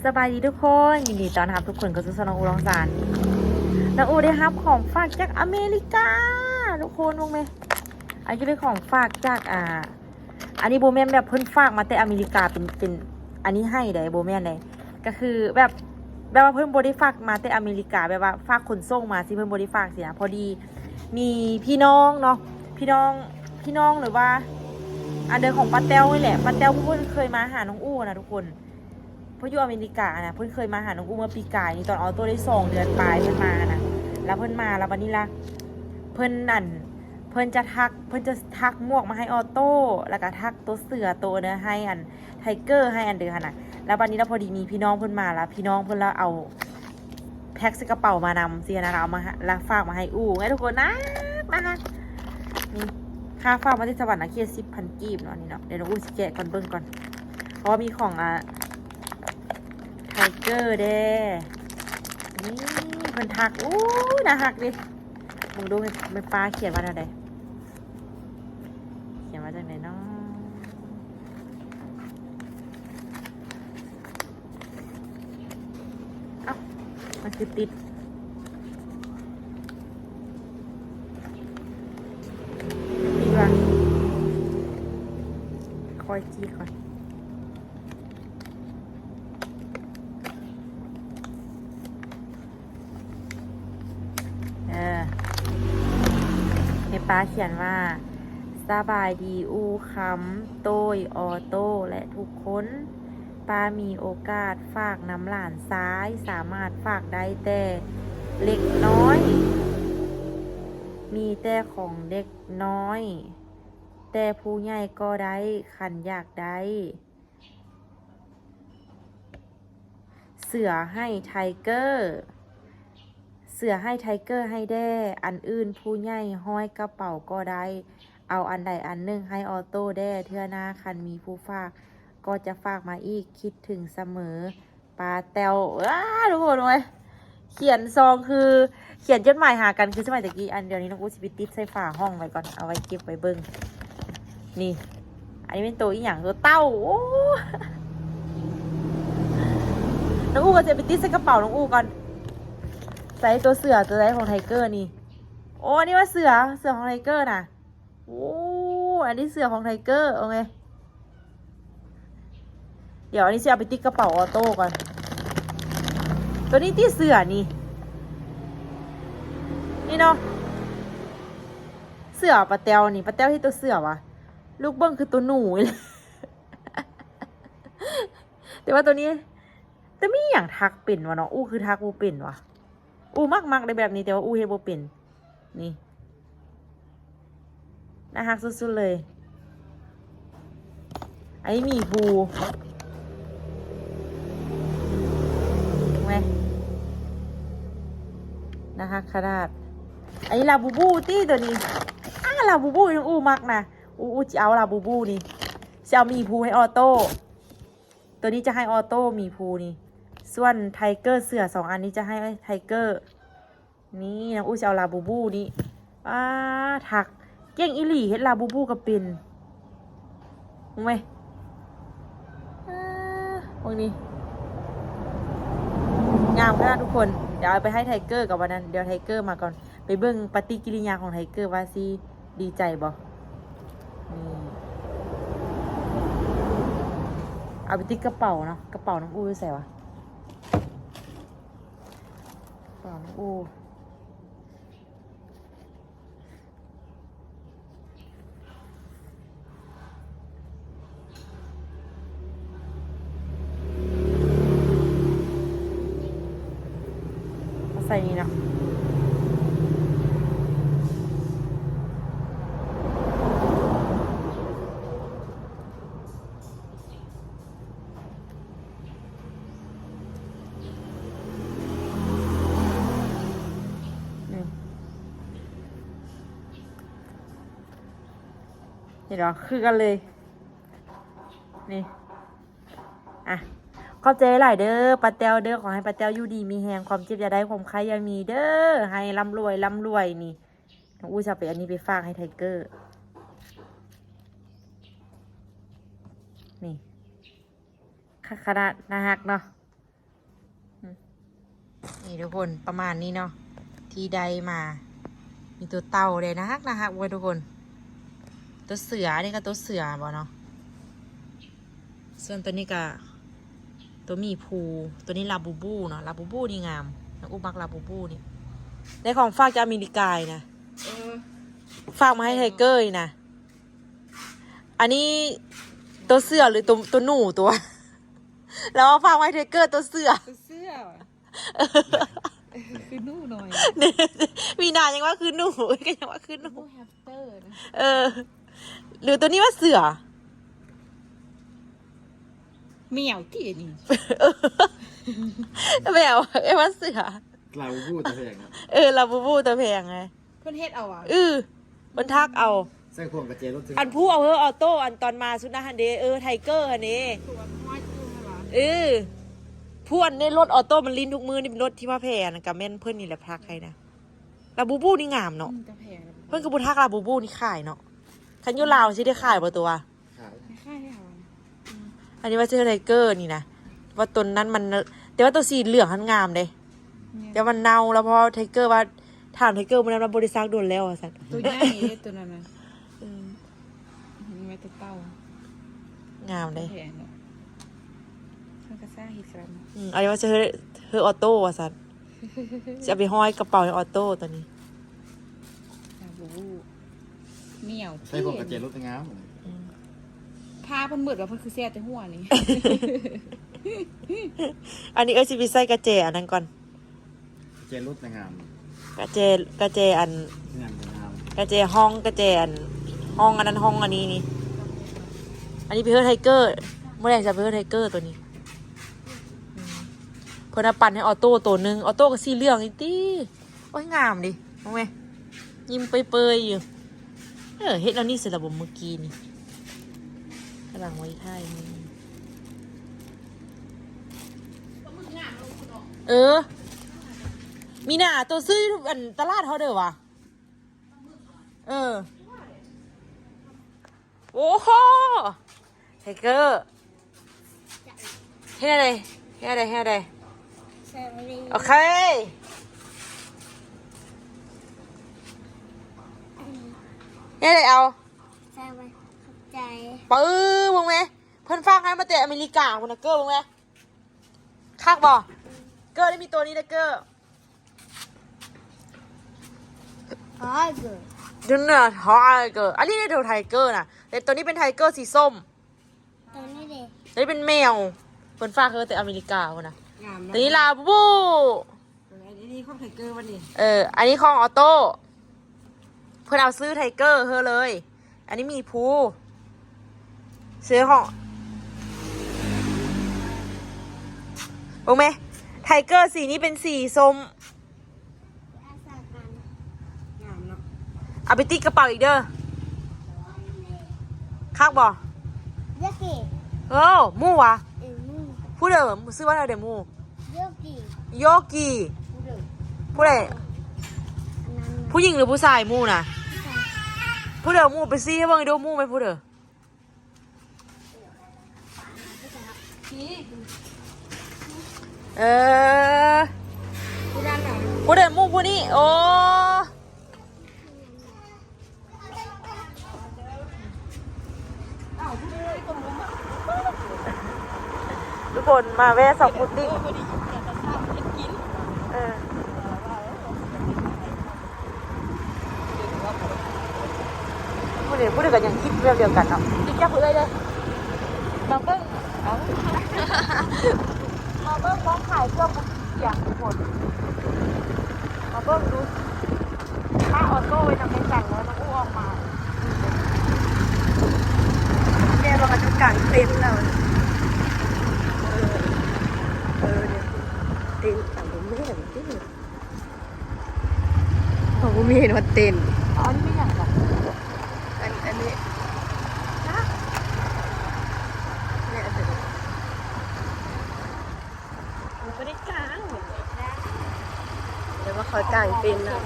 สบายดีทุกคนยินดีต้อนรับทุกคนเข้าสู่ช่องน้องอูร้องสารน้องอูได้รับของฝากจากอเมริกาทุกคนรู้ไหมอันนี้เป็นของฝากจากอันนี้โบแมนแบบเพิ่นฝากมาแต่อเมริกาเป็นอันนี้ให้เลยโบแมนเลยก็คือแบบว่าเพิ่นโบได้ฝากมาแต่อเมริกาแบบว่าฝากขนส่งมาสิเพิ่นโบได้ฝากสินะพอดีมีพี่น้องเนาะพี่น้องหรือว่าอันเดิมของป้าแต้วนี่แหละป้าแต้วเพิ่นเคยมาหาน้องอูนะทุกคนเพราะอยู่อเมริกานะเพิ่นเคยมาหาน้องอูเมื่อปีกายนี่ตอนเอาตัวได้2 เดือนปลายเพิ่นมานะแล้วเพิ่นมาแล้ววันนี้ล่ะเพิ่นจะทักหมวกมาให้ออโต้แล้วก็ทักตัวเสือตัวเนื้อให้อันไทเกอร์ให้อันเดือหั่นน่ะแล้ววันนี้เราพอดีมีพี่น้องเพิ่นมาแล้วพี่น้องเพิ่นแล้วเอาแพ็คใส่กระเป๋ามานำสินะคะเอามาแล้วฝากมาให้อู๋ไงทุกคนนะนี่ค่าฝากมาที่สวรรค์นะเคีย10,000 กีบเนาะนี่เนาะเดี๋ยวน้องอู๋สิแกะก่อนเบิ่งก่อนเพราะว่ามีของไทเกอร์เด้นี่เพิ่นทักอู้น่าฮักดิมึงดูเป็นปลาเขียนว่าอะไรเขียนว่าจากไหนเนาะเอ้ามันคือติดดีกว่าคอยจีก่อนในป้าเขียนว่าสบายดีอูคำโต้ยออโต้และทุกคนป้ามีโอกาสฝากน้ำหลานซ้ายสามารถฝากได้แต่เล็กน้อยมีแต่ของเด็กน้อยแต่ผู้ใหญ่ก็ได้ขันอยากได้เสือให้ไทเกอร์ให้แด้อันอื่นผู้ใหญ่ห้อยกระเป๋าก็ได้เอาอันใดอันหนึ่งให้ออโต้แด้เทื่อหน้าคันมีผู้ฝากก็จะฝากมาอีกคิดถึงเสมอปาแตวทุกคนเลยเขียนซองคือเขียนจดหมายหากันคือสมัยตะกี้อันเดียวนี้น้องอูสิบิติดใส่ฝาห้องไว้ก่อนเอาไว้เก็บไว้เบิ้งนี่อันนี้เป็นตัวอีหยังตัวเต้าโอ้น้องอูก็จะไปติดใส่กระเป๋าน้องอูก่อนใส่ตัวเสือตัวไหนของไทเกอร์นี่โอ้นี่ว่าเสือของไทเกอร์น่ะโอ้อันนี้เสือของไทเกอร์โอเคเดี๋ยวอันนี้จะเอาไปติดกระเป๋าออโต้ก่อนตัวนี้ที่เสือนี่เนาะเสือปลาแตวนี่ปลาแตวที่ตัวเสือวะลูกเบิ้งคือตัวหนูเลย แต่ว่าตัวนี้แต่มีอย่างทักเป็นวะเนาะอู้คือทักบูเป็นวะอู้มากๆเลยแบบนี้แต่ว่าอู้เฮโบเป็นนี่น่าฮักสุดๆเลยอันนี้มีบูไหมน่าฮักขนาดอันนี้ลาบูบูตี้ตัวนี้ลาบูบูยังอู้มากนะอู้จะเอาลาบูบูนี่จะเอามีพูให้ออโต้ตัวนี้จะให้ออโต้มีพูนี่ส่วนไทเกอร์เสือ2 อันนี้จะให้ไทเกอร์นี่น้องอู้จะเอาลาบูบูนี่ถักเก่งอิหลี่เฮ็ดลาบูบูกับปิ่นมึงไหมพวกนี้งามขนาดทุกคนเดี๋ยวเอาไปให้ไทเกอร์กับวันนั้นเดี๋ยวไทเกอร์มาก่อนไปเบิ่งปฏิกิริยาของไทเกอร์ว่าสิดีใจบ่เอาไปติดกระเป๋าเนาะกระเป๋าน้องอู้ใส่วะกระเป๋าน้องอู้ใส่นี่เนาะเห็นหรอคือกันเลยนี่ขอบใจหลายเด้อปาเตลเด้อขอให้ปาเตลอยู่ดีมีแหงความเจ็บอย่าได้ความใครอย่ามีเด้อให้ร่ำรวยนี่น้องอู้จะไปอันนี้ไปฝากให้ไทเกอร์นี่ขนาดน่าฮักเนาะ นี่ทุกคนประมาณนี้เนาะที่ใดมา มีตัวเต่าเลยนะฮักไว้ทุกคน ตัวเสือนี่ก็ตัวเสือบ่เนาะส่วนตัวนี้ก็ตัวมีภูตัวนี้ลาบูบูเนาะลาบูบูนี่งามน้องอุ้มมักลาบูบูนี่ได้ของฝากจากอเมริกานะฝากมาให้ไทเกอร์นะอันนี้ตัวเสือหรือตัวหนูตัว แล้วฝากไว้ไทเกอร์ตัวเสือคือหนูหน่อย มีนายังว่าคือหนูก็ยังว่าคือหนู แฮมสเตอร์นะ หรือตัวนี้ว่าเสือเหมียวที่นี่แมวว่าเสือลาบูบูตะแพงลาบูบูตะแพงไงเพื่อนเฮ็ดเอาอ่ะมันทักเอาใส่พวงกระเจรถอันผู้เอาออโต้อันตอนมาสุดนะฮันเดไทเกอร์ฮันเดผู้อันนี้รถออโต้มันลิ้นทุกมือนี่เป็นรถที่ว่าแพงนะกับแม่นเพื่อนนี่แหละพักใครนะลาบูบูนี่งามเนาะเพื่อนกับบุทักลาบูบูนี่ขายเนาะคันยูลาวสิได้ขายบ่ตัวอันนี้ว่าเจอไทเกอร์นี่นะว่าตัวนั้นมันแต่ว่าตัวสีเหลืองมันงามเลยแต่มันเน่าแล้วพอไทเกอร์ว่าถามไทเกอร์มันบริษัทโดนแล้วอ่ะสัตว์ตัวใหญ่ตัวนั้นนะไม่ตัวเต้างามเลยมันก็ซ่าฮิตรัมอันนี้ว่าเจอออโต้อ่ะสัตว์จะไปห้อยกระเป๋าให้ออโต้ตัวนี้เหมียวใส่พวงกระเจรถงามผ้าเพิ่นมืดว่าเพิ่นคือแซ่แต่หัวนี่ อันนี้สิไปใส่กระเจอันนั้นก่อนกระเจรถงามกระเจอันงามกระเจห้องกระเจอันห้องอันนั้นห้องอันนี้นี่อันนี้เพอร์ไทเกอร์เมื่อไหร่จะเพอร์ไทเกอร์ตัวนี้เพิ่นปั่นให้ออโต้ตัวนึงออโต้ก็สีเหลืองอีตีโอ้ยงามดิมองไหมยิ้มเปยๆอยู่เฮ็ดแล้วนี่เสร็จแล้วบ่เมื่อกี้นี่กำลังไว้ท่ายมีหน้าตัวซื้ออันตลาดเขาเด้อวะโอ้โหไทเกอร์เฮ้ยอะไรโอเคเฮ้ยอะไรเอาใจปื้อมึงไหมเพื่อนฟังให้มาแต่อเมริกาคนนะเกอร์มึงไหมคักบ่เกอร์ได้มีตัวนี้นะเกอร์ไทเกอร์ดูเนื้อไทเกอร์อันนี้ได้ดูไทเกอร์นะแต่ตัวนี้เป็นไทเกอร์สีส้มตัวนี้เด็กตัวนี้เป็นแมวเพื่อนฟังเขาแต่อเมริกาคนนะตัวนี้ลาบูอันนี้ของไทเกอร์วันนี้อันนี้ของออโต้เพื่อนเอาซื้อไทเกอร์เธอเลยอันนี้มีภูซื้อของรู้ไหมไทเกอร์สีนี้เป็นสีส้มเอาไปติดกระเป๋าอีกเด้อคักบ่โยกิมู่วะพูดเด้อซื้อว่าอะไรเด้อมู่โยกิพูดอะไรผู้หญิงหรือผู้ชายมู่น่ะพูดเด้อมู่ไปซีให้เบิ่งดูมู่ไหมพูดเด้อพูดเด้อมู่พูดนี่โอ้ทุกคนมาแวะสอบพุดดิ้งพูดเดี๋ยวกันยังคิดเรื่องเดียวกันเนาะคิดแค่พูดเลยมาเบิ้งมองขายเครื่องบุกเสียงทุกคนมาเบิ้งดูถ้าออโต้ไปทำในสั่งแล้วน้องอู้ออกมาแม่บอกว่าจะกางเต็นท์แล้วเต้นต่างผมไม่เห็นที่หนึ่งผมไม่เห็นว่าเต้นอันนี้ไม่อย่างหรอกอันนี้นะเนี่ยอันนี้มันไม่ได้กลางเดี๋ยวว่าเขาจ่ายเป็นนะ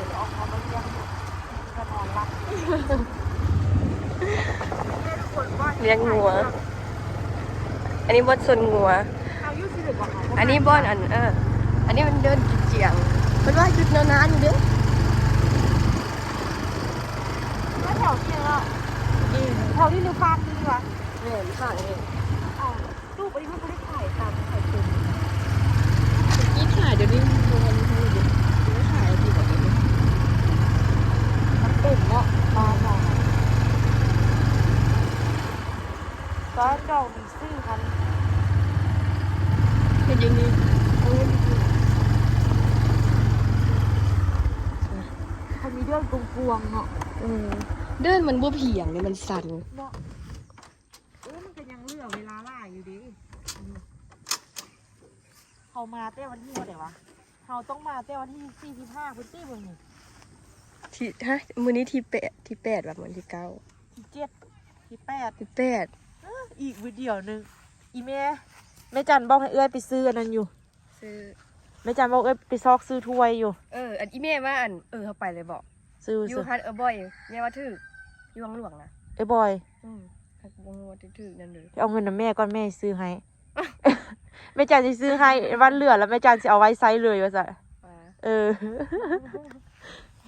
เลี้ยงงัวอันนี้บดส่วนงัวอันนี้บอนอัน อันนี้มันเดินกินเจียงมันว่าหยุดนานๆอยู่เด้อ แถวที่เนาะแถวที่นิวพาร์คนี่ดีกว่า แม่นข้างนี่ อ้าวรูปอันนี้มันไม่ได้ถ่ายตามถ่ายเป็น นี่ถ่ายเดี๋ยวนี้โดนเขาเดี๋ยวไม่ถ่ายดีกว่าเดี๋ยวนี้ มันเป็นเนาะมาหน่อยตอนดอกมีซื้อคัน เป็นอย่างนี้ เขามีเดือนกวงๆเนาะ เดินมันบ่เพียงเลยมันสั่น เนาะมันก็ยังเหลือเวลาล่าอยู่ดิเขามาเต้วันที่เท่าไหร่วะเขาต้องมาเต้วันที่45พื้นที่เมืองนี่ ที่ฮะมื้อนี้ที่8แบบเหมือนที่9ที่7ที่8ที่8อีกวิดีโอหนึ่งอีแม่จันบอกให้เอื้อยไปซื้ออันนั้นอยู่ ซื้อ แม่จันบอกเอ้อยไปซอกซื้อถ้วยอยู่ อันอีแม่ว่าอันเขาไปเลยบอก ซื้อ อยู่ฮันบ่อยแม่ว่าถืออยู่วังหลวงนะ ไอ้บอย ฮันบ่ว่าถือนั่นเลย เอาเงินนะแม่ก่อนแม่ซื้อให้ แม่จันจะซื้อให้วันเหลือแล้วแม่จันจะเอาไว้ไซส์เลยว่าจะ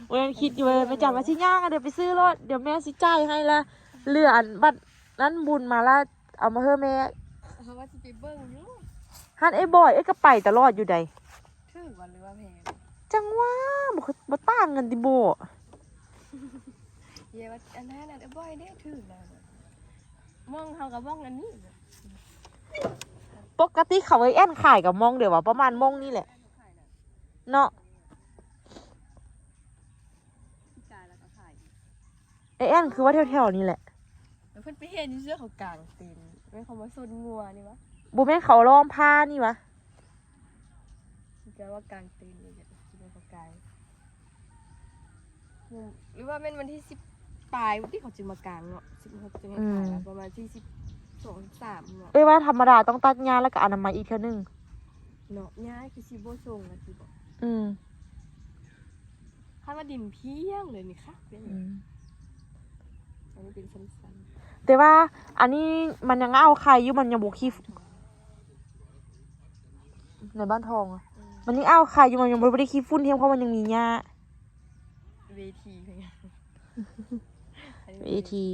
วันนั้นคิดอยู่เลยแม่จันมาชิ้นย่างเดี๋ยวไปซื้อรถเดี๋ยวแม่สิจ่ายให้ละเหลืออันบัตรนั้นบุญมาละเอามาเพิ่มแม่ เขาว่าสิไปเบิ่งอยู่ ฮันไอ้บอยไอ้ก็ไปตลอดอยู่ใด ถือวันหรือว่าแพง จังว่าบ่ต่างกันติโบ เย่ว่าอันนั้นบ่อยเด้ถือแล้วมองเขากับมองอันนี้ ปกติเขาไอ้แอนขายกับมองเดี๋ยวว่าประมาณมองนี่แหละเนาะ จ่ายแล้วก็ขาย ไอ้แอนคือว่าแถวๆนี่แหละ แล้วเพิ่นไปเห็นเสื้อเขากลางตีนไม่เขามาซนงัวนี่วะ บุแม่นเขาล้อมผ้านี่วะ จะว่ากลางตีนนี่จะเป็นเขากลางหรือว่าเป็นวันที่10ปลายที่เขาจะมากลางเนาะ16จะไม่ขายประมาณที่12 13เนาะ เอ้ยว่าธรรมดาต้องตัดหญ้าแล้วก็อนามัยอีกเท่านึง เนาะย้ายคือสิบ่ส่งนะสิบอก คาดว่าดินเพียงเลยนี่ค่ะเป็นอันนี้เป็นสั้น แต่ว่าอันนี้มันยังเอาไข่อยู่มันยังบุขี้ในบ้านทองอะมันยังเอาไข่อยู่มันยังไม่ได้ขี้ฝุ่นเทียมเพราะมันยังมีหญ้า เวทีเป็นไง เอที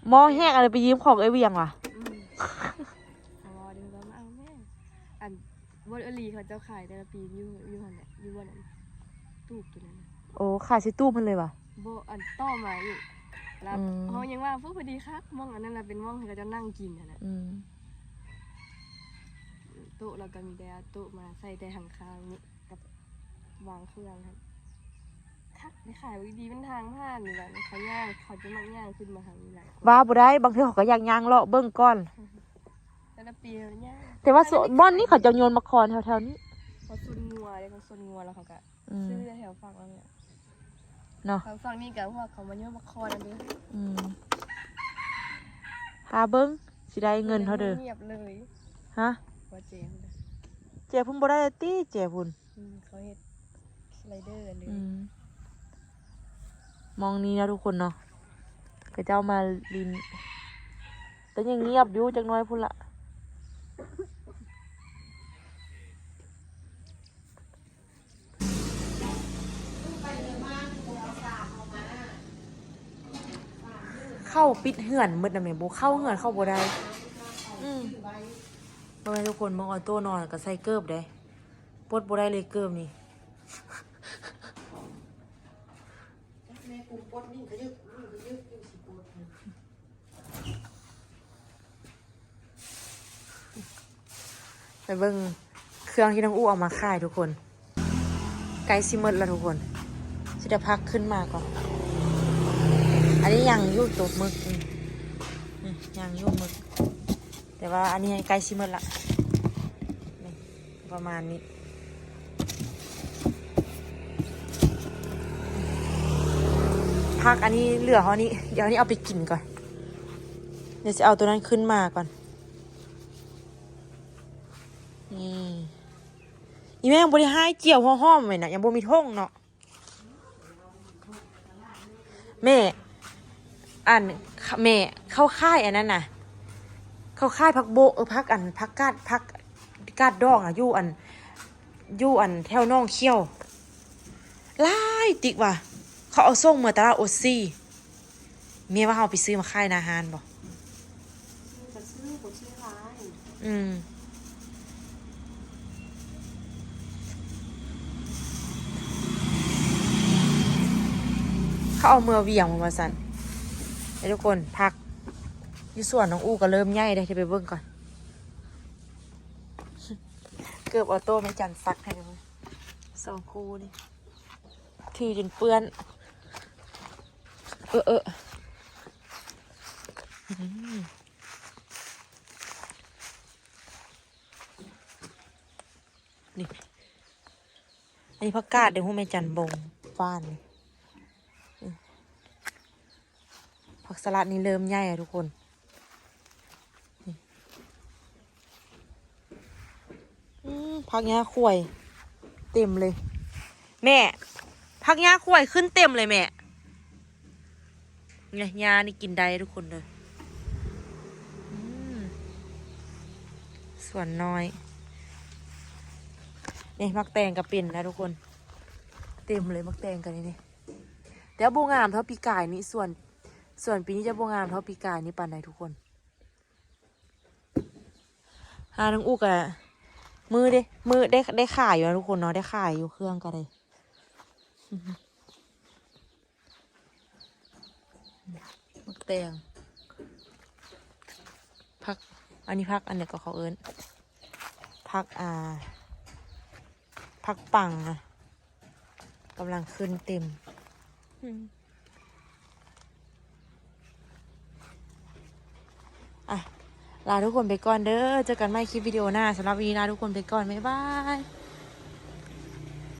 หม้อแห้งอะไรไปยืมของไอ้เวียงวะ อ๋อเดี๋ยวเรามาเอาแม่อันบนอลีเขาเจ้าขายแต่ละปีอยู่หันเนี่ยอยู่วันนั้นตูบตัวนั้น โอ้ขายใส่ตู้มันเลยวะ โบอันต่อมาอีกแล้วเขายังว่าพวกพอดีครับมองอันนั้นแหละเป็นมองให้เขาจะนั่งกินอ่ะนะโต๊ะเราก็มีแต่โต๊ะมาใส่แต่หางคางนี่กับวางเครื่องครับคักไม่ขายวิดีเป็นทางผ่านนี่แหละเขาย่างเขาจะมักย่างขึ้นมาทางนี้แหละ ว่าบ่ได้บางทีเขาก็อยากย่างเลาะเบิ้งก่อน แต่ละปีเขาย่าง แต่ว่าบ่อนนี้เขาจะโยนมาคอนแถวๆนี้ เขาซุนงัวเลยเขาซุนงัวแล้วเขาก็ซื้อแถวฝั่งเราเนี่ย เนาะ ฝั่งนี้กับพวกเขามาเยอะมาคอนั่นเด้อ หาเบิ้งสิได้เงินเท่าเดิม เงียบเลย ฮะ ว่าเจมส์ เจ๊พุ่นบ่ได้ตี้เจ๊พุ่น เขาเฮ็ดสไลเดอร์เลย มองนี้นะทุกคนเนาะก็เจ้ามาลินแต่ยังเงียบอยู่จักหน้อยพุ่นละเข้าปิดเหือนมืดนะแม่บ่เข้าเหือนเข้าบ่ได้เพราะว่าทุกคนมองออโต้นอนก็ใส่เกิบได้ปลดบ่ได้เลยเกิบนี่ไปเบิ่งเครื่องที่น้องอู้เอามาขายทุกคนไกลซิหมดแล้วทุกคนสิได้พักขึ้นมาก่อนอันนี้ยังอยู่ตัวมึกยังอยู่มึกแต่ว่าอันนี้ไกลซิหมดละนี่ประมาณนี้พักอันนี้เหลือเขานี้เดี๋ยวอันนี้เอาไปกินก่อนเดี๋ยวจะเอาตัวนั้นขึ้นมาก่อนนี่อีแม่ยังบริหารเกี่ยวห้อมเลยนะยังบ่มีท่งเนาะแม่แม่เข้าค่ายอันนั้นน่ะเข้าค่ายพักโบพักอันพักกาดพัก กาดดอกอ่ะอยู่อันแถวน้องเขี้ยวหลายติ๊กว่ะเขาเอาส่งมาตลาดโอซี่เมียว่าเอาไปซื้อมาขายหนาฮานบ่ จะซื้อบ่ซื้อร้าย เขาเอาเมื่อเวียงมาสั่นให้ทุกคนพักอยู่ส่วนน้องอู้ก็เริ่มใหญ่ได้จะไปเบิ่งก่อน เกือบออโต้ไม่จันซักให้เลย2 คู่นี่ถือจนเปื้อนอืมนี่อันนี้ผักกาดเดี๋ยวหูแม่จันบงฟ้านนี่ผักสลัดนี่เริ่มใหญ่อะทุกคนนี่ผักหญ้าข่วยเต็มเลย แม่ผักหญ้าข่วยขึ้นเต็มเลยแม่เนี่ยหญ้านี่กินได้ทุกคนเลยส่วนน้อยนี่มักแตงกับปิ่นนะทุกคนเต็มเลยมักแตงกันนี่เดี๋ยวโบงามเท่าปีกายนี่ส่วนปีนี้จะโบงามเท่าปีกายนี่ปานใดทุกคนหาทั้งอุกอะมือได้ขายอยู่นะทุกคนเนาะได้ขายอยู่เครื่องกันเลยมักแตงพักอันนี้พักอันเนี้ยก็เขาเอิ้นพักพักปังอะกำลังขึ้นเต็มลาทุกคนไปก่อนเด้อเจอกันใหม่คลิปวิดีโอหน้าสำหรับวันนี้ลาทุกคนไปก่อนบ๊ายบาย